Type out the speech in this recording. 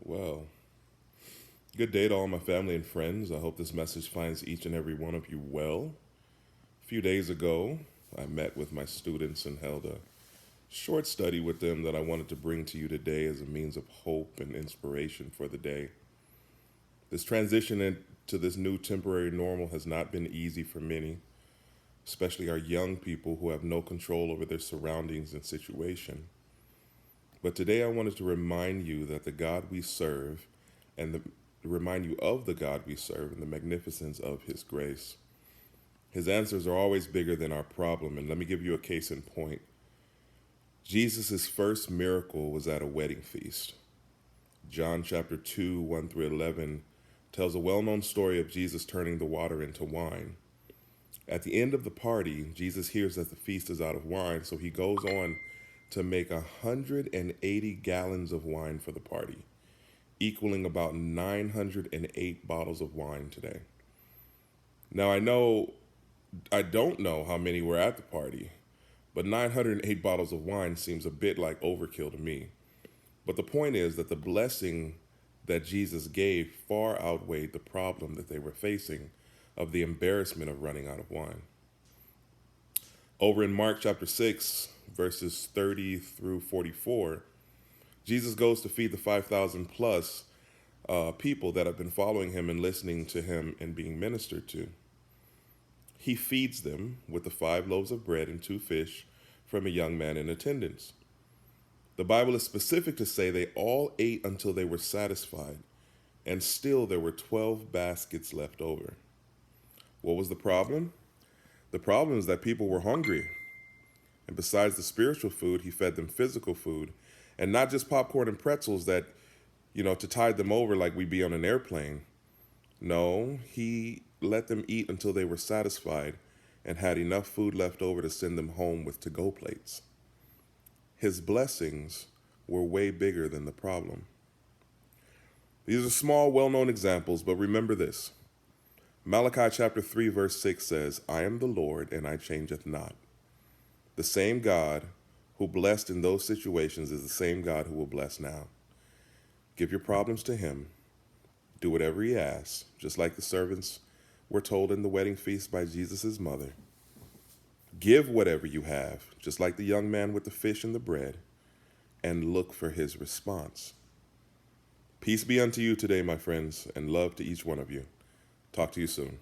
Well, good day to all my family and friends. I hope this message finds each and every one of you well. A few days ago, I met with my students and held a short study with them that I wanted to bring to you today as a means of hope and inspiration for the day. This transition into this new temporary normal has not been easy for many, especially our young people who have no control over their surroundings and situation. But today I wanted to remind you that the God we serve and remind you of the God we serve and the magnificence of his grace. His answers are always bigger than our problem, and let me give you a case in point. Jesus' first miracle was at a wedding feast. John chapter 2, 1 through 11 tells a well-known story of Jesus turning the water into wine. At the end of the party, Jesus hears that the feast is out of wine, so he goes on to make 180 gallons of wine for the party, equaling about 908 bottles of wine today. Now, I don't know how many were at the party, but 908 bottles of wine seems a bit like overkill to me. But the point is that the blessing that Jesus gave far outweighed the problem that they were facing of the embarrassment of running out of wine. Over in Mark chapter 6, verses 30 through 44, Jesus goes to feed the 5,000 plus people that have been following him and listening to him and being ministered to. He feeds them with the 5 loaves of bread and 2 fish from a young man in attendance. The Bible is specific to say they all ate until they were satisfied, and still there were 12 baskets left over. What was the problem? The problem is that people were hungry. And besides the spiritual food, he fed them physical food, and not just popcorn and pretzels that, to tide them over like we'd be on an airplane. No, he let them eat until they were satisfied and had enough food left over to send them home with to-go plates. His blessings were way bigger than the problem. These are small, well-known examples, but remember this. Malachi chapter 3, verse 6 says, I am the Lord, and I changeth not. The same God who blessed in those situations is the same God who will bless now. Give your problems to him. Do whatever he asks, just like the servants were told in the wedding feast by Jesus' mother. Give whatever you have, just like the young man with the fish and the bread, and look for his response. Peace be unto you today, my friends, and love to each one of you. Talk to you soon.